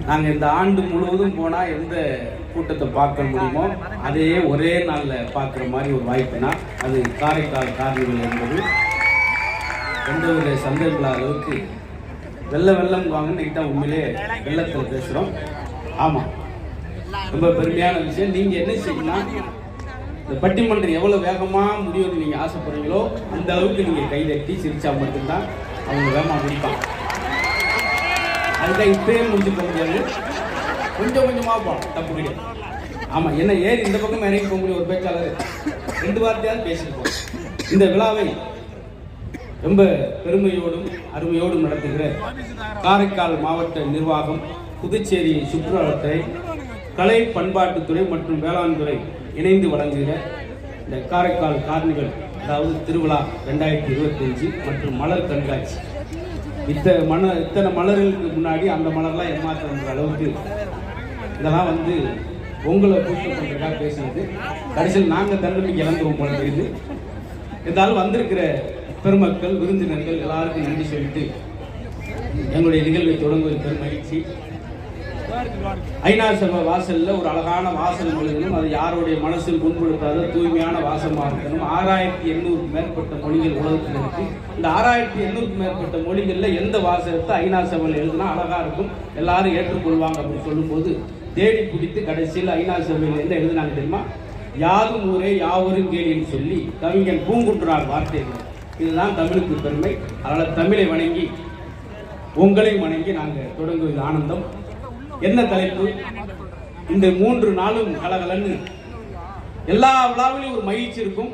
நாங்கள் இந்த ஆண்டு முழுவதும் போனால் எந்த கூட்டத்தை பார்க்க முடியுமோ அதே ஒரே நாளில் பார்க்குற மாதிரி ஒரு வாய்ப்புனா அது காரைக்கால் கார்னிவல் என்பது எந்த ஒரு சந்தேகங்கள அளவுக்கு வெள்ளம் வாங்கன்னு இன்னைக்கு தான் உண்மையிலே வெள்ளத்தில் பேசுகிறோம். ஆமாம், ரொம்ப பெருமையான விஷயம். நீங்கள் என்ன செய்யணும்னா இந்த பட்டிமன்றம் எவ்வளோ வேகமாக முடியும்னு நீங்கள் ஆசைப்படுறீங்களோ அந்த அளவுக்கு நீங்கள் கைதட்டி சிரிச்சா மட்டும்தான் அவங்க வேகமாக முடிப்பாங்க. அதுக்காக இப்பயே முடிச்சு போக முடியாது, கொஞ்சம் கொஞ்சமாக போகலாம், தப்பு கிடையாது. ஆமாம், என்ன ஏறி இந்த பக்கம் இறங்கி போக முடியும். ஒரு பேச்சாளர் 2 வார்த்தையாவது பேசிட்டு போகும். இந்த விழாவை ரொம்ப பெருமையோடும் அருமையோடும் நடத்துகிற காரைக்கால் மாவட்ட நிர்வாகம், புதுச்சேரி சுற்றுலாத்துறை, கலை பண்பாட்டுத்துறை மற்றும் வேளாண் துறை இணைந்து வழங்குகிற இந்த காரைக்கால் கார்னிவல், அதாவது திருவிழா 2025 மற்றும் மலர் கண்காட்சி. இத்தனை மலர்களுக்கு முன்னாடி அந்த மலர்லாம் ஏமாற்றுற அளவுக்கு இதெல்லாம் உங்களை கூட்டு பண்ணுறதுக்காக பேசுனது. கடைசியில் நாங்கள் தன்னம்பிக்கை இழந்துருவோம் போல தெரியுது. இருந்தாலும் வந்திருக்கிற பெருமக்கள், விருந்தினர்கள் எல்லாருக்கும் நன்றி சொல்லிட்டு எங்களுடைய நிகழ்வை தொடங்குவது பெரும் மகிழ்ச்சி. ஐநா சபை வாசல்ல ஒரு அழகான வாசல் மொழிகளும் அது யாருடைய மனசில் புண்படுத்தாத தூய்மையான வாசமாக இருக்கணும். 6800 மேற்பட்ட மொழிகள் உலகத்தில் இருக்கு. இந்த 6800 மேற்பட்ட மொழிகள்ல எந்த வாசகத்தை ஐநா சபையில் எழுதுனா அழகா இருக்கும், எல்லாரும் ஏற்றுக்கொள்வாங்க அப்படின்னு சொல்லும்போது தேடி பிடித்து கடைசியில் ஐநா சபையில் என்ன எழுதினாங்க தெரியுமா? யாதும் ஊரே யாவரும் கேளின்னு சொல்லி கவிஞன் பூங்குன்றார் வார்த்தைகள். இதுதான் தமிழுக்கு பெருமை. அதனால் தமிழை வணங்கி உங்களை வணங்கி நாங்கள் தொடங்குவது ஆனந்தம். என்ன தலைப்பு? இந்த 3 நாளும் கலகலன்னு எல்லா விழாவிலும் ஒரு மகிழ்ச்சி இருக்கும்.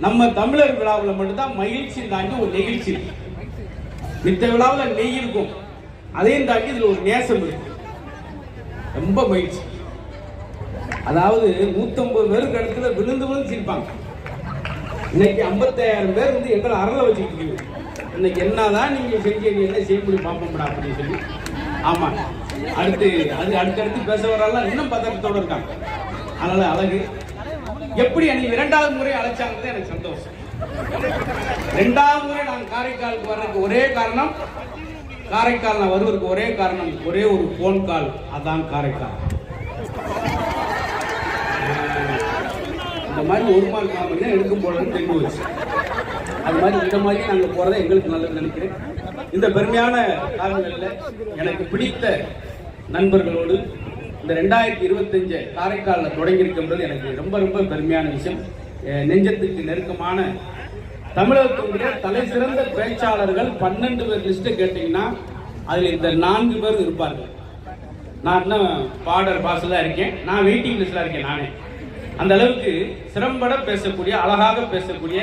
நம்ம தமிழர் விழாவில் மட்டும்தான் மகிழ்ச்சி தாண்டி ஒரு நெகிழ்ச்சி இருக்கும். மித்த விழாவில் நெய் இருக்கும், அதையும் தாண்டி இதில் ஒரு நேசம் இருக்கும். ரொம்ப மகிழ்ச்சி. அதாவது 150 பேருக்கு இடத்துல விழுந்து சிரிப்பாங்க. இன்னைக்கு 55000 பேர் எங்களை அரளை வச்சுக்கிட்டு இருக்கீங்க. இன்னைக்கு என்னதான் நீங்க செஞ்சீங்க, என்ன செய்ய முடியும் பார்ப்போம்டா அப்படின்னு சொல்லி. ஆமா, அடுத்தடுத்து பேச வரலாம் இன்னும் பதட்டத்தோடு இருக்காங்க. அதனால அழகு. எப்படி அன்னைக்கு 2வது முறை அழைச்சாங்கிறது எனக்கு சந்தோஷம். 2வது முறை நான் காரைக்காலுக்கு வர்றதுக்கு ஒரே காரணம், காரைக்கால் நான் வருவதற்கு ஒரே காரணம், ஒரே ஒரு போன் கால். அதான் காரைக்கால். இந்த மாதிரி ஒரு மார்க் காமெடினா எடுக்கும் போலன்னு தெரிஞ்சு வச்சு, அது மாதிரி இந்த மாதிரி நாங்கள் போகிறத எங்களுக்கு நல்லது நினைக்கிறேன். இந்த பெருமையான காலங்களில் எனக்கு பிடித்த நண்பர்களோடு இந்த 2025 காரைக்காலில் தொடங்கியிருக்கின்றது எனக்கு ரொம்ப ரொம்ப பெருமையான விஷயம். நெஞ்சத்துக்கு நெருக்கமான தமிழகத்தினுடைய தலை சிறந்த பேச்சாளர்கள் 12 பேர் லிஸ்ட்டை கேட்டீங்கன்னா அதில் இந்த 4 பேர் இருப்பார்கள். நான் இன்னும் பாடர் பாஸில் இருக்கேன், நான் வெயிட்டிங் லிஸ்டில் இருக்கேன். நானே அந்த அளவுக்கு சிறம்பட பேசக்கூடிய, அழகாக பேசக்கூடிய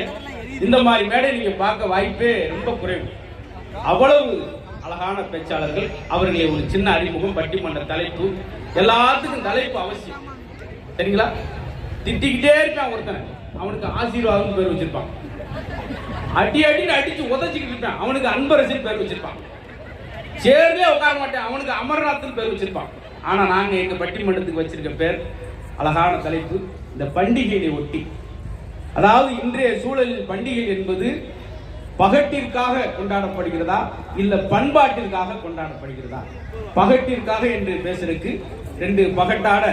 இந்த மாதிரி மேடை நீங்க பார்க்க வாய்ப்பே ரொம்ப குறைவு. அவ்வளவு அழகான பேச்சாளர்கள். அவர்களை ஒரு சின்ன அறிமுகம், பட்டிமன்ற தலைப்பு, எல்லாத்துக்கும் தலைப்பு அவசியம். சரிங்களா? திட்டிக்கிட்டே இருக்கான் ஒருத்தனை, அவனுக்கு ஆசீர்வாதம் பேர் வச்சிருப்பான். அடின்னு அடிச்சு உதச்சிக்கிட்டு இருப்பான், அவனுக்கு அன்பரசன் பேர் வச்சிருப்பான். சேர்ந்தே உட்கார மாட்டேன், அவனுக்கு அமர்நாத்னு பேர் வச்சிருப்பான். ஆனா நாங்க எங்க பட்டிமன்றத்துக்கு வச்சிருக்க பேர் அழகான தலைப்பு, இந்த பண்டிகையை ஒட்டி. அதாவது இன்றைய சூழலில் பண்டிகை என்பது பகட்டிற்காக கொண்டாடப்படுகிறதா இல்ல பண்பாட்டிற்காக கொண்டாடப்படுகிறதா? பகட்டிற்காக என்று பேசுறதுக்கு 2 பகட்டாட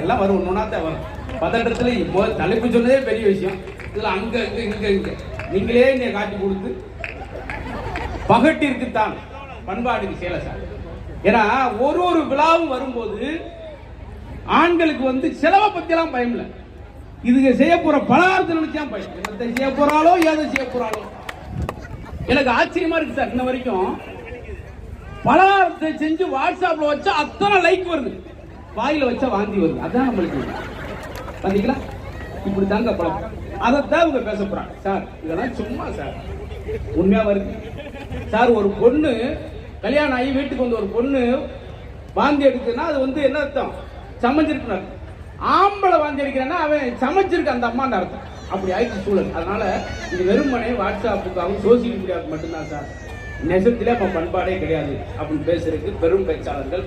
எல்லாம் வரும், ஒன்னொன்னாத்தான் வரும். பதட்டத்துல தலைப்பு சொன்னதே பெரிய விஷயம். இதுல அங்க இங்க நீங்களே என்னை காட்டி கொடுத்து பகட்டிற்கு தான், பண்பாட்டுக்கு சேல சார். ஏன்னா ஒரு விழாவும் வரும்போது ஆண்களுக்கு செலவை பத்தி எல்லாம் பயம் இல்லை. இதுக்கு செய்ய போற பலகாரத்தை நினைச்சா பயம். என்னத்தை செய்ய போறாளோ ஏதை செய்ய போறாளோ. எனக்கு ஆச்சரியமா இருக்கு சார், இன்ன வரைக்கும் பலகாரத்தை செஞ்சு வாட்ஸ்அப்ல வச்சா அத்தனை லைக் வருது, வாயில வச்சா வாந்தி வருது. அதான் நம்மளுக்கு பாத்தீங்களா, இப்படி தாங்க பழக்கம். அதைத்தான் இவங்க பேச போறாங்க. சார் இதெல்லாம் சும்மா சார், உண்மையா வருது சார். ஒரு பொண்ணு கல்யாணம் ஆகி வீட்டுக்கு ஒரு பொண்ணு வாந்தி எடுக்குதுன்னா அது என்ன அர்த்தம்? சமைச்சிருக்கணும். ஆம்பளை வாந்தி அடிக்கிறான்னா அவன் சமைச்சிருக்க அந்த அம்மான்னு அர்த்தம். அப்படி ஆயிடுச்சு சூழல். அதனால இது வெறுமனே வாட்ஸ்அப்புக்காகவும் சோசியல் மீடியாவுக்கு மட்டும்தான் சார். நெசத்திலே அப்ப பண்பாடே கிடையாது அப்படின்னு பேசுறதுக்கு பெரும் பேச்சாளர்கள்.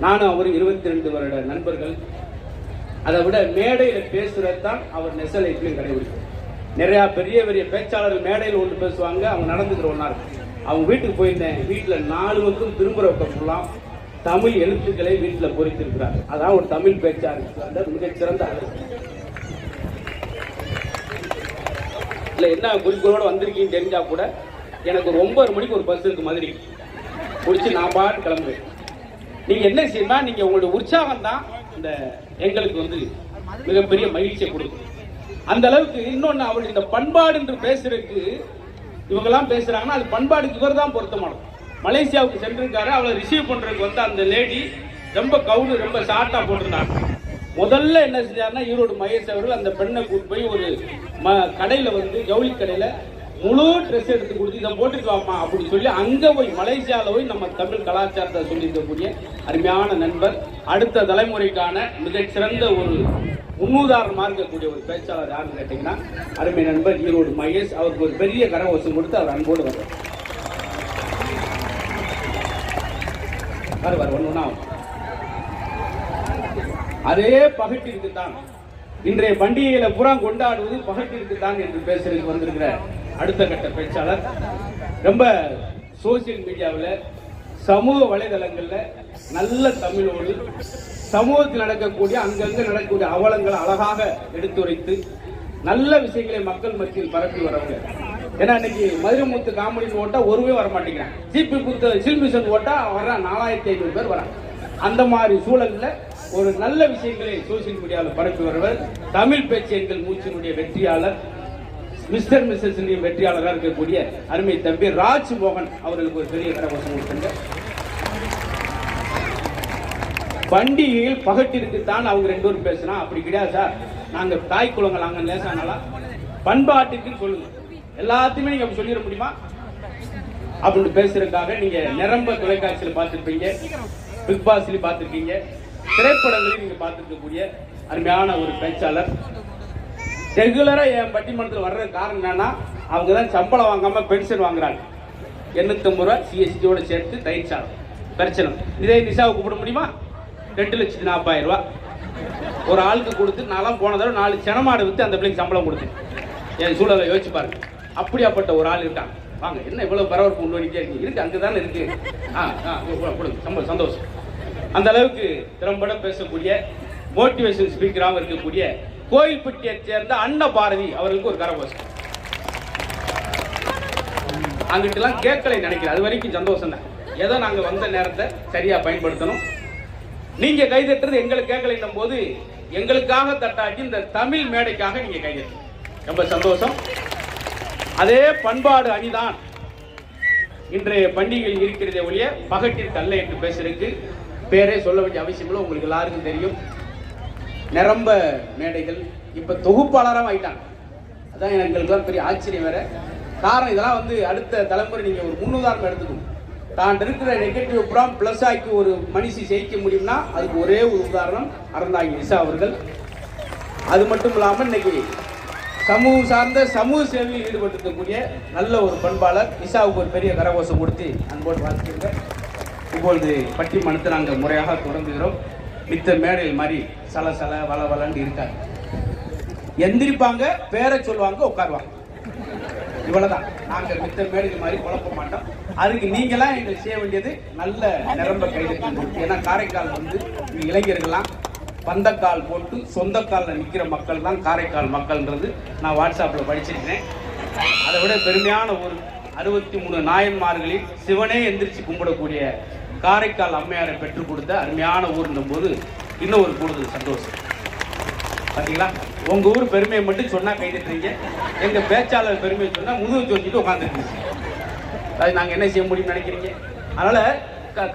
நானும் அவரும் 22 வருட நண்பர்கள். அதை விட மேடையில பேசுறது தான் அவர் நெசலைட்லையும் கடைபிடிக்கும். நிறைய பெரிய பெரிய பேச்சாளர்கள் மேடையில் ஒன்று பேசுவாங்க, அவங்க நடந்துக்கிற ஒன்றா இருக்கும். அவங்க வீட்டுக்கு போயிருந்தேன். வீட்டில் 4 பக்கம் திரும்புற பக்கம் ஃபுல்லாம் தமிழ் எழுத்துக்களை வீட்டில் பொறித்திருக்கிறார். அதான் ஒரு தமிழ் பேச்சாளருக்கு அந்த மிகச்சிறந்த அழகு. இல்லை என்ன குறிக்கோளோட வந்திருக்கீங்கன்னு தெரிஞ்சா கூட எனக்கு ஒரு 9 மணிக்கு ஒரு பஸ் இருக்கு மதுரை முடிச்சு நான் பாட்டு கிளம்புவேன். நீங்க என்ன செய்யணும்னா நீங்க உங்களுடைய உற்சாகம் தான் இந்த எங்களுக்கு வந்து மிகப்பெரிய மகிழ்ச்சியை கொடுக்கும். அந்த அளவுக்கு இன்னொன்னு அவருடைய இந்த பண்பாடு என்று பேசுறதுக்கு இவங்கெல்லாம் பேசுறாங்கன்னா அது பண்பாடுக்கு இவர் தான் பொருத்தமானது. மலேசியாவுக்கு சென்றிருக்காரு, அவளை ரிசீவ் பண்றதுக்கு வந்து அந்த லேடி ரொம்ப கவுடு ரொம்ப ஷார்ட்டா போட்டிருந்தாங்க. முதல்ல என்ன செஞ்சாருன்னா ஈரோடு மகேஷ் அவர்கள் அந்த பெண்ணை கூட்டு போய் ஒரு கடையில வந்து ஜவுளி கடையில முழு ட்ரெஸ் எடுத்து கொடுத்து இதை போட்டுக்குவாமா அப்படின்னு சொல்லி அங்க போய் மலேசியாவில் போய் நம்ம தமிழ் கலாச்சாரத்தை சொல்லியிருக்கக்கூடிய அருமையான நண்பர், அடுத்த தலைமுறைக்கான மிகச்சிறந்த ஒரு முன்னுதாரணமாக இருக்கக்கூடிய ஒரு பேச்சாளர் யாருன்னு கேட்டீங்கன்னா அருமை நண்பர் ஈரோடு மகேஷ். அவருக்கு ஒரு பெரிய கரவசம் கொடுத்து அவர் அன்போடு வருவார். ஒண்ணுன்னா அதே பகட்டிற்கு தான் இன்றைய பண்டிகையில புறா கொண்டாடுவது பகட்டிற்கு தான் என்று பேசுறதுக்கு வந்திருக்கிற அடுத்த கட்ட பேச்சாளர். ரொம்ப சோசியல் மீடியாவில் சமூக வலைதளங்கள்ல நல்ல தமிழோடு சமூகத்தில் நடக்கக்கூடிய அங்கங்க நடக்கக்கூடிய அவலங்களை அழகாக எடுத்துரைத்து நல்ல விஷயங்களை மக்கள் மத்தியில் பரப்பி வரவங்க. ஏன்னா இன்னைக்கு மதுரைமுத்து காமெடின்னு ஓட்டா ஒருவே வர மாட்டேங்கிறாங்க. ஜிபி புத்த சில்மிஷன் ஓட்டா வர 4500 பேர் வராங்க. அந்த மாதிரி சூழல்ல ஒரு நல்ல விஷயங்களை சோசியல் மீடியாவில் பரப்பி வருவர் தமிழ் பேச்சு எங்கள் மூச்சினுடைய வெற்றியாளர், மிஸ்டர் மிஸ்ஸஸ் வெற்றியாளராக இருக்கக்கூடிய அருமை தம்பி ராஜ்மோகன் அவர்களுக்கு ஒரு பெரிய கரகோஷம் கொடுத்துங்க. பண்டிகையில் பகட்டிற்குத்தான் அவங்க 2 பேரும் பேசினா அப்படி கிடையாது சார், நாங்க தாய் குளங்கள் நாங்க லேசானாலா பண்பாட்டுக்கு சொல்லுங்க, எல்லாத்தையுமே நீங்க அப்படி சொல்லிட முடியுமா அப்படின்னு பேசுறதுக்காக நீங்க நிரம்ப தொலைக்காட்சியில் பார்த்துருப்பீங்க, பிக் பாஸ்ல பார்த்துருக்கீங்க, திரைப்படங்களையும் நீங்க பார்த்துருக்கக்கூடிய அருமையான ஒரு பேச்சாளர். ரெகுலரா என் பட்டிமன்றத்தில் வர்ற காரணம் என்னன்னா அவங்க தான் சம்பளம் வாங்காம பென்ஷன் வாங்குறாங்க. 850 ரூபாய் சிஎஸ்டியோட சேர்த்து தயிர் சாதம் பிரச்சனை. இதே நிஷாவை கூப்பிட முடியுமா? 2,40,000 ரூபாய் ஒரு ஆளுக்கு கொடுத்து நான்லாம் போன தடவை 4 செனமாடு வித்து அந்த பிள்ளைக்கு சம்பளம் கொடுத்தேன். என் சூழலை யோசிச்சு பாருங்க. அப்படியாப்பட்ட ஒரு ஆள் இருக்காங்க. வாங்க என்ன இவ்வளவு பரபரப்பு கொண்டு வந்துட்டே இருக்கு, இருக்கு அங்கதானே இருக்கு, கொடுங்க சந்தோஷம். அந்த அளவுக்கு திறம்பட பேசக்கூடிய மோட்டிவேஷன் ஸ்பீக்கராக இருக்கக்கூடிய கோயில்பட்டியை சேர்ந்த அண்ணா பாரதி அவர்களுக்கு ஒரு கரகோஷம். அங்கிட்டலாம் கேட்கலை நினைக்கிறேன், அது வரைக்கும் சந்தோஷம் தான். ஏதோ நாங்க வந்த நேரத்தை சரியா பயன்படுத்தணும். நீங்க கைதட்டுறது எங்களுக்கு கேட்கலைன்னும் போது எங்களுக்காக தட்டாட்டி இந்த தமிழ் மேடைக்காக நீங்க கைதட்டு ரொம்ப சந்தோஷம். அதே பண்பாடு அணிதான் இன்றைய பண்டிகையில் இருக்கிறதே ஒழிய பகட்டிற்கு அல்ல என்று பேசுறதுக்கு பேரே சொல்ல வேண்டிய அவசியம் இல்லை. உங்களுக்கு எல்லாருக்கும் தெரியும், நிரம்ப மேடைகள் இப்ப தொகுப்பாளராக ஆயிட்டாங்க. அதான் எங்களுக்கு பெரிய ஆச்சரியம் வேற. காரணம் இதெல்லாம் வந்து அடுத்த தலைமுறை நீங்க ஒரு முன்னுதாரணம் எடுத்துக்கணும். தான் இருக்கிற நெகட்டிவ் புறம் பிளஸ் ஆக்கி ஒரு மனுஷி ஜெயிக்க முடியும்னா அதுக்கு ஒரே ஒரு உதாரணம் அறந்தாங்கி நிஷா அவர்கள். அது மட்டும் இல்லாமல் இன்னைக்கு சமூகம் சார்ந்த சமூக சேவையில் ஈடுபட்டிருக்கக்கூடிய நல்ல ஒரு பண்பாளர் நிஷாவுக்கு ஒரு பெரிய கரகோஷம் கொடுத்து அன்போடு வாழ்த்துங்க. இப்பொழுது பட்டிமன்றத்தை நாங்கள் முறையாக தொடங்குகிறோம். மித்த மேடையில் மாதிரி சல வளவலன்னு இருக்காங்க. எந்திரிப்பாங்க, பேரை சொல்லுவாங்க, உட்காருவாங்க, இவ்வளவுதான். நாங்கள் மித்த மேடைகள் மாதிரி குழப்ப மாட்டோம். அதுக்கு நீங்களாம் எங்களுக்கு செய்ய வேண்டியது நல்ல நிரம்ப கைதட்டி. ஏன்னா காரைக்கால் வந்து இளைஞர்கள்லாம் பந்தக்கால் போட்டு சொந்த காலில் நிற்கிற மக்கள் தான் காரைக்கால் மக்கள்ன்றது நான் வாட்ஸ்அப்பில் படிச்சிருக்கேன். அதை விட பெருமையான ஒரு 63 நாயன்மார்களில் சிவனே எந்திரிச்சு கும்பிடக்கூடிய காரைக்கால் அம்மையாரை பெற்றுக் கொடுத்த அருமையான ஊர்னும் போது இன்னும் ஒரு கூடுதல் சந்தோஷம். பார்த்தீங்களா, உங்க ஊர் பெருமையை மட்டும் சொன்னா கைதட்டுறீங்க, எங்க பேச்சாளர் பெருமையை சொன்னா முதுகு வச்சுட்டு உட்காந்துருக்கீங்க. அது நாங்க என்ன செய்ய முடியும்னு நினைக்கிறீங்க? அதனால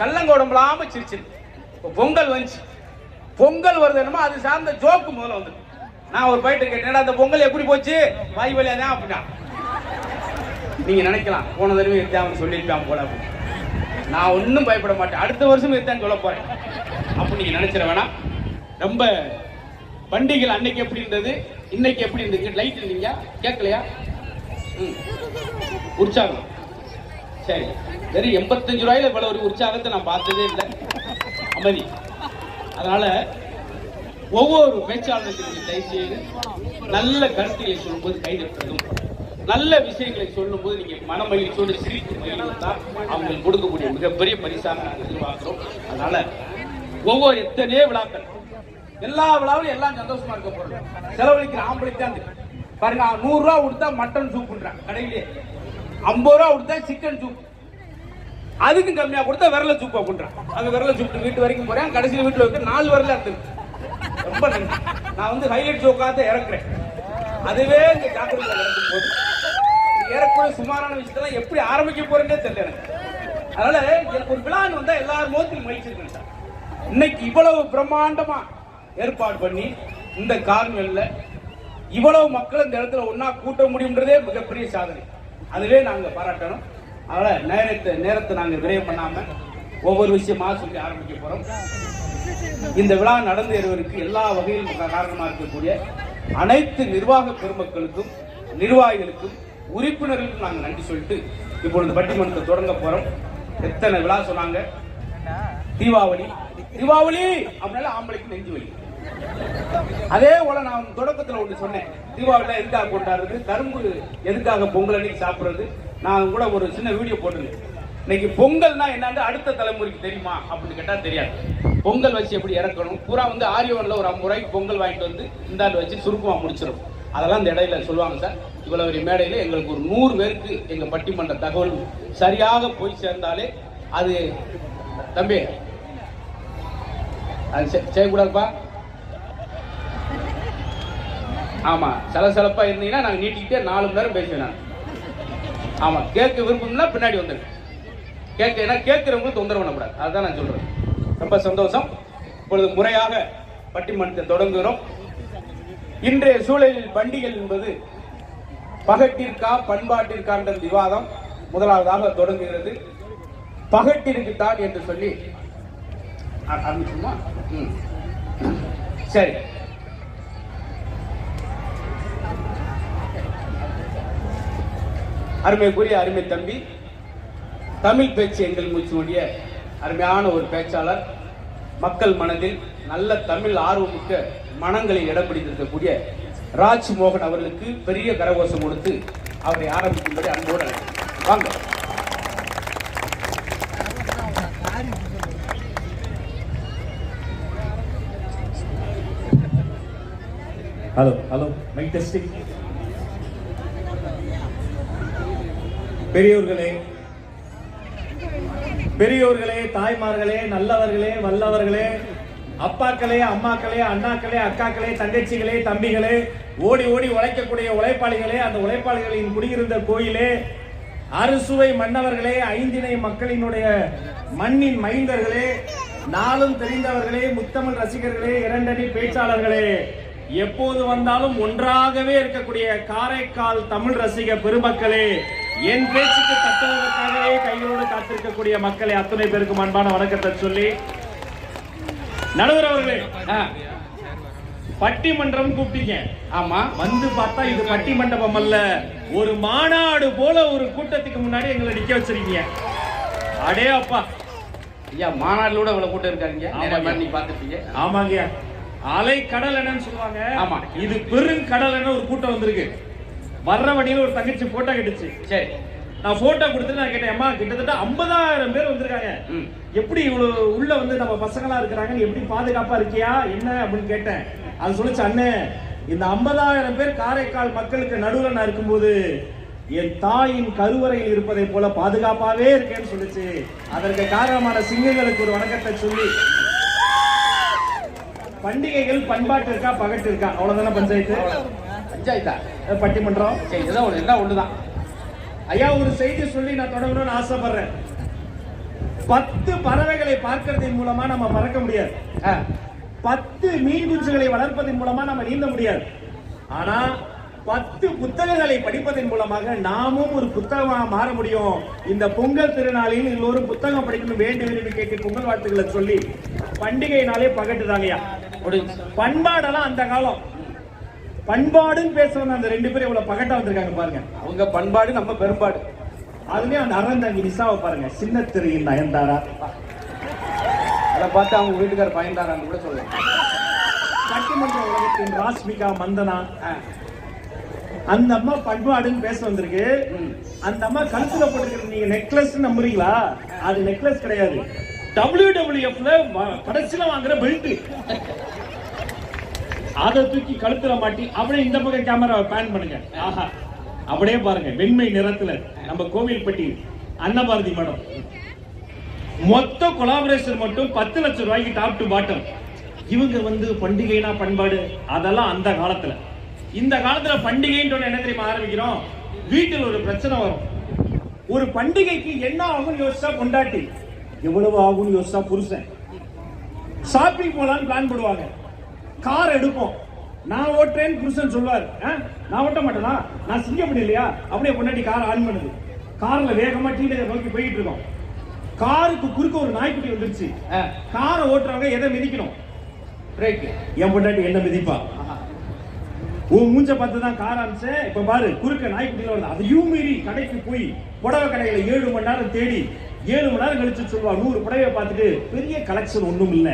கள்ளங்கோடம்பலாம சிரிச்சு பொங்கல் வந்துச்சு, பொங்கல் வருது என்னமோ அது சார்ந்த ஜோக்கு முதல்ல வந்து. நான் ஒரு பைட்டு கேட்டேன், அந்த பொங்கல் எப்படி போச்சு, வாய் வழியாதான் அப்படின்னா நீங்க நினைக்கலாம் போன தடவை இருக்காம சொல்லியிருக்காம போல. நான் ஒன்றும் பயப்பட மாட்டேன், அடுத்த வருஷம் இருக்கான்னு சொல்ல போறேன் அப்படி நீங்க நினைச்சிட வேணாம். ரொம்ப பண்டிகைகள் அன்னைக்கு எப்படி இருந்தது, இன்னைக்கு எப்படி இருந்தது? லைட் இருந்தீங்க கேட்கலையா? உற்சாகம் சரி, வெறும் 85 ரூபாயில இவ்வளவு ஒரு உற்சாகத்தை நான் பார்த்ததே இல்லை. அமைதி. அதனால ஒவ்வொரு பேச்சாளர்களுக்கு தயவு செய்து நல்ல கருத்துக்களை சொல்லும்போது கைதட்டுறதும் நல்ல விஷயங்களை சொல்லும் போது நீங்க மனமகிழ்ச்சியோடு சிரித்து மகிழ்ந்தால் அவங்களுக்கு கொடுக்கக்கூடிய மிகப்பெரிய பரிசாக நாங்கள் எதிர்பார்க்கிறோம். அதனால ஒவ்வொரு எத்தனையோ விழாக்கள், எல்லா விழாவிலும் எல்லாம் சந்தோஷமா இருக்க போறோம். செலவழிக்கிற ஆம்பளைக்கு தான் பாருங்க, 100 ரூபா கொடுத்தா மட்டன் சூப்புன்றான் கடையிலே, 50 ரூபா கொடுத்தா சிக்கன் சூப், அதுக்கு கம்மியா கொடுத்தா விரல சூப்பா பண்றான். அது விரல சூப்பு வீட்டு வரைக்கும் போறேன், கடைசியில் வீட்டுல வந்து 4 விரல இருந்துருக்கு. ரொம்ப நன்றி. நான் வந்து ஹைலைட் ஷோக்காக இறக்குறேன். அதுவே இந்த ஜாக்கிரதை இறக்கும் போது ஏறக்குறைய சுமாரான விஷயத்தெல்லாம் எப்படி ஆரம்பிக்க போறேன்னே தெரியல எனக்கு. அதனால எனக்கு ஒரு விழான்னு வந்தா எல்லாரும் முகத்தில் மகிழ்ச்சிருக்கேன் சார். இன்னைக்கு இவ்வளவு பிரம்மாண்டமா ஏற்பாடு பண்ணி இந்த கார்னிவல்ல இவ்வளவு மக்கள் இந்த இடத்துல ஒன்னா கூட்ட முடியும்ன்றதே மிகப்பெரிய சாதனை. அதுவே நாங்க பாராட்டணும். அதனால நேரத்தை நாங்க விரயம் பண்ணாம ஒவ்வொரு விஷயமா சொல்லி ஆரம்பிக்க போறோம். இந்த விழா நடந்து வருவதற்கு எல்லா வகையிலும் காரணமாக இருக்கக்கூடிய அனைத்து நிர்வாக பெருமக்களுக்கும், நிர்வாகிகளுக்கும், உறுப்பினர்களுக்கும் நாங்கள் நன்றி சொல்லிட்டு இப்பொழுது பட்டிமன்றத்தை தொடங்க போறோம். எத்தனை விழா சொன்னாங்க, தீபாவளி அப்படின்னால ஆம்பளைக்கு நெஞ்சு வலி. அதே போல நான் தொடக்கத்தில் ஒன்று சொன்னேன், தீபாவளி எதுக்காக கொண்டாடுறது, கரும்பு எதுக்காக பொங்கல் அன்னைக்கு சாப்பிடுறது. நான் கூட ஒரு சின்ன வீடியோ போட்டிருந்தேன். இன்னைக்கு பொங்கல்னா என்னன்னு அடுத்த தலைமுறைக்கு தெரியுமா அப்படின்னு கேட்டா தெரியாது. பொங்கல் வச்சு எப்படி இறக்கணும், பூரா வந்து ஆரியவன்ல ஒரு 50 ரூபாய்க்கு பொங்கல் வாங்கிட்டு வந்து இந்தாண்டு வச்சு சுருக்கமா முடிச்சிடும். அதெல்லாம் இந்த இடையில சொல்லுவாங்க சார். இவ்வளவு ஒரு மேடையில எங்களுக்கு ஒரு 100 பேருக்கு எங்க பட்டிமன்ற தகவல் சரியாக போய் சேர்ந்தாலே அது தம்பி அது செய்யக்கூடாதுப்பா. ஆமா, சலசலப்பா இருந்தீங்கன்னா நாங்க நீட்டிக்கிட்டே 4 மணி நேரம் பேசுவேன் நான். ஆமா, கேட்க விருப்பம்னா பின்னாடி வந்துடுங்க. கேட்கிறவங்களுக்கு தொந்தரவு பண்ணக்கூடாது, அதுதான் நான் சொல்றேன். ரொம்ப சந்தோஷம். இப்பொழுது முறையாக பட்டிமன்றத்தை தொடங்குகிறோம். இன்றைய சூழலில் பண்டிகை என்பது பகட்டிற்கா பண்பாட்டிற்கா என்ற விவாதம் முதலாவதாக தொடங்குகிறது. பகட்டிற்குத்தான் என்று சொல்லி ஆரம்பிச்சுமா? சரி, அருமைக்குரிய அருமை தம்பி, தமிழ் பேச்சு எங்கள் மூச்சுடைய அருமையான ஒரு பேச்சாளர், மக்கள் மனதில் நல்ல தமிழ் ஆர்வமிக்க மனங்களை இடம் பிடித்திருக்கக்கூடிய ராஜ்மோகன் அவர்களுக்கு பெரிய கரகோஷம் கொடுத்து அவரை ஆரம்பிக்கும்படி அன்போடு வாங்க. Hello mike testing. பெரியோர்களே, தாய்மார்களே, நல்லவர்களே, வல்லவர்களே, அப்பாக்களே, அம்மாக்களே, அண்ணாக்களே, அக்காக்களே, தங்கச்சிகளே, தம்பிகளே, ஓடி ஓடி உழைக்கக்கூடிய உழைப்பாளிகளே, அந்த உழைப்பாளிகளின் குடியிருந்த கோயிலே, அறுசுவை மன்னவர்களே, ஐந்திணை மக்களினுடைய மண்ணின் மைந்தர்களே, நாளும் தெரிந்தவர்களே, முத்தமிழ் ரசிகர்களே, இரண்டடி பேச்சாளர்களே, எப்போது வந்தாலும் ஒன்றாகவே இருக்கக்கூடிய காரைக்கால் தமிழ் ரசிக பெருமக்களே, என் பேச்சுக்கு தட்டுவதற்காகவே கைகளோடு காத்திருக்கக்கூடிய மக்களை அத்தனை பேருக்கும் அன்பான வணக்கத்தை சொல்லி, நடுவர் அவர்களே, பட்டிமன்றம் கூப்பிட்டீங்க. ஆமா, வந்து பார்த்தா இது பட்டிமண்டபம் அல்ல, ஒரு மாநாடு போல ஒரு கூட்டத்துக்கு முன்னாடி எங்களை நிக்க வச்சிருக்கீங்க. அடே அப்பா ஐயா, மாநாடுல இவ்வளவு கூட்டம் இருக்காங்க, நீ பாத்துட்டீங்க. ஆமாங்க, அலை கடல் என்னன்னு சொல்லுவாங்க. ஆமா, இது பெருங்கடல் என்ன ஒரு கூட்டம் வந்திருக்கு. வர்ற வழியில ஒரு தங்கச்சி போட்டோ கிடைச்சு. சரி, நான் போட்டோ கொடுத்து நான் கேட்டேன், அம்மா கிட்டத்தட்ட 50,000 பேர் வந்திருக்காங்க, எப்படி இவ்வளவு உள்ள வந்து நம்ம பசங்களா இருக்கிறாங்க, எப்படி பாதுகாப்பா இருக்கியா என்ன அப்படின்னு கேட்டேன். அது சொல்லிச்சு, அண்ணே இந்த 50,000 பேர் காரைக்கால் மக்களுக்கு நடுவில் நான் இருக்கும்போது என் தாயின் கருவறையில் இருப்பதை போல பாதுகாப்பாவே இருக்கேன்னு சொல்லிச்சு. அதற்கு காரணமான சிங்கங்களுக்கு ஒரு வணக்கத்தை சொல்லி, பண்டிகைகள் பண்பாட்டு இருக்கா பகட்டு இருக்கா, அவ்வளவுதானே பஞ்சாயத்து. பட்டிமன்றம் ஒண்ணுதான். ஐயா, ஒரு செய்தி சொல்லி நான் தொடங்கணும்னு ஆசைப்படுறேன். 10 பறவைகளை பார்க்கறதின் மூலமா நம்ம பறக்க முடியாது, 10 மீன் குஞ்சுகளை வளர்ப்பதன் மூலமா நம்ம நீந்த முடியாது. ஆனா 10 புத்தகங்களை படிப்பதன் மூலமாக நாமும் ஒரு புத்தகமாக மாற முடியும். இந்த பொங்கல் திருநாளில் எல்லோரும் புத்தகம் படிக்கணும் வேண்டும் கேட்டு பொங்கல் வாழ்த்துக்களை சொல்லி, பண்டிகைனாலே பகட்டுதாங்கய்யா. பண்பாடெல்லாம் அந்த காலம், பண்பாடுன்னு பேசுறவங்க அந்த 2 பேரும் எவ்வளவு பகட்டா வந்திருக்காங்க பாருங்க. அவங்க பண்பாடு, நம்ம பெரும்பாடு. அதுலயும் அந்த அறந்தாங்கி நிசாவை பாருங்க, சின்ன திரையின் நயன்தாரா, அதை பார்த்து அவங்க வீட்டுக்காரர் பயந்தாரான்னு கூட சொல்லுங்க. பட்டிமன்ற உலகத்தின் ராஷ்மிகா மந்தனா, அந்த அம்மா பண்பாடுன்னு பேச வந்திருக்கு. அந்த அம்மா கழுத்துல போட்டுருக்கிற நீங்க நெக்லஸ் நம்புறீங்களா? அது நெக்லஸ் கிடையாது, WWFல கடைசியில வாங்குற பெல்ட். அதை தூக்கி கழுத்துல மாட்டி அப்படியே இந்த பக்கம் கேமரா பேன் பண்ணுங்க. ஆஹா, அப்படியே பாருங்க, வெண்மை நிறத்துல நம்ம கோவில்பட்டி அன்னபாரதி மேடம். மொத்த கொலாபரேஷன் மட்டும் 10 லட்சம் ரூபாய்க்கு டாப் டு பாட்டம். இவங்க வந்து பண்டிகைனா பண்பாடு, அதெல்லாம் அந்த காலத்துல. இந்த காலத்துல பண்டிகைன்னு என்ன தெரியுமா ஆரம்பிக்கிறோம்? வீட்டில் ஒரு பிரச்சனை வரும். ஒரு பண்டிகைக்கு என்ன ஆகும் யோசிச்சா பொண்டாட்டி, எவ்வளவு ஆகும் யோசிச்சா புருஷன். ஷாப்பிங் போலான்னு பிளான் போடுவாங்க. கார் எடுப்போம், நான் ஓட்டுறேன்னு புருஷன் சொல்லுவார். நான் ஓட்ட மாட்டேனா, நான் சிங்கம் இல்லையா? அப்படியே பொண்டாட்டி கார் ஆன் பண்ணுது. கார்ல வேகமா டீனேஜர் நோக்கி போயிட்டு இருக்கோம். காருக்கு குறுக்க ஒரு நாய்க்குட்டி வந்துருச்சு. காரை ஓட்டுறவங்க எதை மிதிக்கணும்? பிரேக். என் பொண்டாட்டி என்ன மிதிப்பா? உன் மூஞ்ச பார்த்து தான் கார் ஆரம்பிச்சேன். இப்ப பாரு, குறுக்க நாய்க்குட்டியில வருது. அதையும் மீறி கடைக்கு போய் புடவை கடையில 7 மணி நேரம் தேடி 7 மணி நேரம் கழிச்சு சொல்லுவா 100 புடவையை பார்த்துட்டு பெரிய கலெக்ஷன் ஒண்ணும் இல்ல.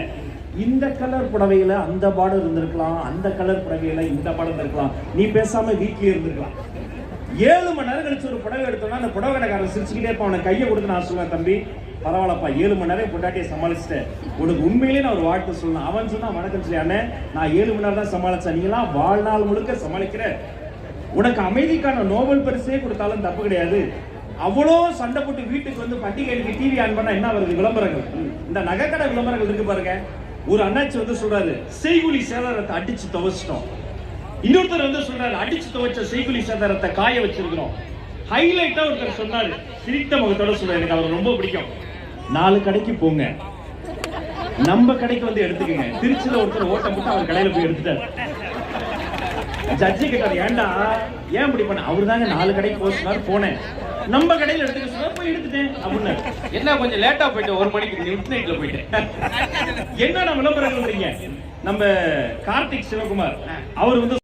இந்த கலர் புடவையில அந்த பார்டர் இருந்திருக்கலாம், அந்த கலர் புடவையில இந்த பார்டர் இருந்திருக்கலாம், நீ பேசாம வீட்லயே இருந்திருக்கலாம். 7 மணி நேரம் கழிச்சு ஒரு புடவை எடுத்தோம்னா அந்த புடவை கடைக்காரன் சிரிச்சுக்கிட்டே இருப்பான். அவனை கையை கொடுத்து நான் சொல்லுவேன், தம்பி பரவாயில்லப்பா, 7 மணி நேரம் பொண்டாட்டியை சமாளிச்சிட்டேன், உனக்கு உண்மையிலேயே நான் ஒரு வாழ்த்து சொல்லணும். அவன் சொன்னா வணக்கம் சொல்லியானே, நான் 7 மணி நேரம் தான் சமாளிச்சேன், நீங்களாம் வாழ்நாள் முழுக்க சமாளிக்கிற. உனக்கு அமைதிக்கான நோபல் பரிசே கொடுத்தாலும் தப்பு கிடையாது. அவ்வளோ சண்டை போட்டு வீட்டுக்கு வந்து பண்டிகைக்கு டிவி ஆன் பண்ணா என்ன வருது? விளம்பரங்கள். இந்த நகைக்கடை விளம்பரங்கள் இருக்கு பாருங்க. ஒரு அண்ணாச்சி வந்து சொல்றாரு, செய்குலி சேதாரத்தை அடிச்சு துவைச்சிட்டோம். இன்னொருத்தர் வந்து சொல்றாரு, அடிச்சு துவைச்ச செய்குலி சேதாரத்தை காய வச்சிருக்கிறோம். ஹைலைட்டா ஒருத்தர் சொன்னாரு, சிரித்த முகத்தோட சொல்றாரு, எனக்கு அவர் ரொம்ப பிடிக்கும். 4 கடைக்கு போங்க, நம்ம கடைக்கு வந்து எடுத்துக்கங்க. திருச்சியில ஒருத்தர் ஓட்ட போட்டு அவர் கடையில போய் எடுத்துட்டாரு. ஜட்ஜி கேட்டார், ஏன்டா ஏன் இப்படி பண்ண? அவரு தாங்க 4 கடைக்கு போக சொன்னார், போனேன். நம்ம கடையில எடுத்துக்க சொன்னார், போய் எடுத்துட்டேன் அப்படின்னு. என்ன கொஞ்சம் லேட்டா போயிட்டு 1 மணிக்கு மிட் நைட்ல போயிட்டேன். என்னடா விளம்பரம் பண்றீங்க? நம்ம கார்த்திக் சிவகுமார் அவர் வந்து